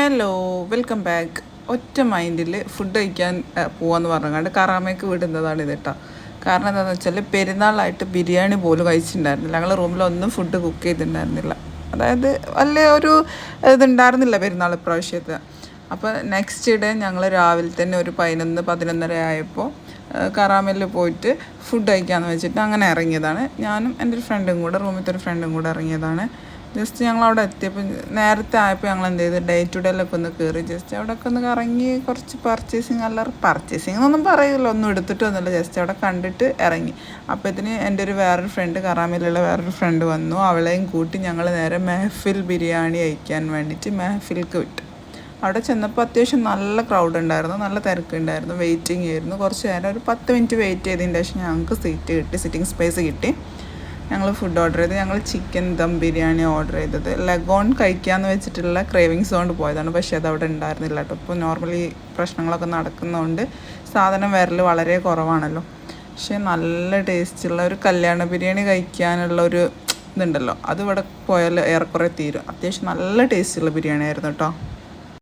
Hello, welcome back. ഒറ്റ മൈൻഡിൽ food കഴിക്കാൻ പോവാന്ന് പറഞ്ഞാണ്ട് കറാമയ്ക്ക് വിടുന്നതാണ് ഇത് കേട്ടോ. കാരണം എന്താണെന്ന് വെച്ചാൽ പെരുന്നാളായിട്ട് ബിരിയാണി പോലും കഴിച്ചിട്ടുണ്ടായിരുന്നില്ല. ഞങ്ങൾ റൂമിലൊന്നും ഫുഡ് കുക്ക് ചെയ്തിട്ടുണ്ടായിരുന്നില്ല. അതായത് വലിയ ഒരു ഇതുണ്ടായിരുന്നില്ല പെരുന്നാൾ ഇപ്രാവശ്യത്തെ. അപ്പോൾ നെക്സ്റ്റ് ഡേ ഞങ്ങൾ രാവിലെ തന്നെ ഒരു 11-11:30 ആയപ്പോൾ കറാമയിൽ പോയിട്ട് ഫുഡ് കഴിക്കാമെന്ന് വെച്ചിട്ട് അങ്ങനെ ഇറങ്ങിയതാണ്. ഞാനും എൻ്റെ ഒരു ഫ്രണ്ടും കൂടെ, റൂമിലത്തെ ഒരു ഫ്രണ്ടും കൂടെ ഇറങ്ങിയതാണ്. ജസ്റ്റ് ഞങ്ങളവിടെ എത്തിയപ്പോൾ നേരത്തെ ആയപ്പോൾ ഞങ്ങൾ എന്ത് ചെയ്ത് ഡേ ടു ഡേയിലൊക്കെ ഒന്ന് കയറി ജസ്റ്റ് അവിടെയൊക്കെ ഒന്ന് കറങ്ങി കുറച്ച് പർച്ചേസിങ് എന്നൊന്നും പറയില്ല, ഒന്നും എടുത്തിട്ടൊന്നുമില്ല, ജസ്റ്റ് അവിടെ കണ്ടിട്ട് ഇറങ്ങി. അപ്പോഴത്തേന് എൻ്റെ വേറൊരു ഫ്രണ്ട്, കറാമയിലുള്ള വേറൊരു ഫ്രണ്ട് വന്നു. അവളെയും കൂട്ടി ഞങ്ങൾ നേരെ മെഹഫിൽ ബിരിയാണി കഴിക്കാൻ വേണ്ടിയിട്ട് മെഹഫിൽക്ക് വിട്ടു. അവിടെ ചെന്നപ്പോൾ അത്യാവശ്യം നല്ല ക്രൗഡ് ഉണ്ടായിരുന്നു, നല്ല തിരക്കുണ്ടായിരുന്നു, വെയിറ്റിംഗ് ആയിരുന്നു. കുറച്ച് നേരം ഒരു 10 മിനിറ്റ് വെയിറ്റ് ചെയ്തതിന് ശേഷം ഞങ്ങൾക്ക് സിറ്റിംഗ് സ്പേസ് കിട്ടി. ഞങ്ങൾ ഫുഡ് ഓർഡർ ചെയ്ത് ഞങ്ങൾ ചിക്കൻ ദം ബിരിയാണി ഓർഡർ ചെയ്തത്. ലഗോൺ കഴിക്കാമെന്ന് വെച്ചിട്ടുള്ള ക്രേവിങ്സ് കൊണ്ട് പോയതാണ്, പക്ഷേ അത് അവിടെ ഉണ്ടായിരുന്നില്ല കേട്ടോ. ഇപ്പോൾ നോർമലി പ്രശ്നങ്ങളൊക്കെ നടക്കുന്നതുകൊണ്ട് സാധനം വരൽ വളരെ കുറവാണല്ലോ. പക്ഷേ നല്ല ടേസ്റ്റുള്ള ഒരു കല്യാണ ബിരിയാണി കഴിക്കാനുള്ള ഒരു ഇതുണ്ടല്ലോ, അത് ഇവിടെ പോയാൽ ഏറെക്കുറെ തീരും. അത്യാവശ്യം നല്ല ടേസ്റ്റുള്ള ബിരിയാണി ആയിരുന്നു കേട്ടോ.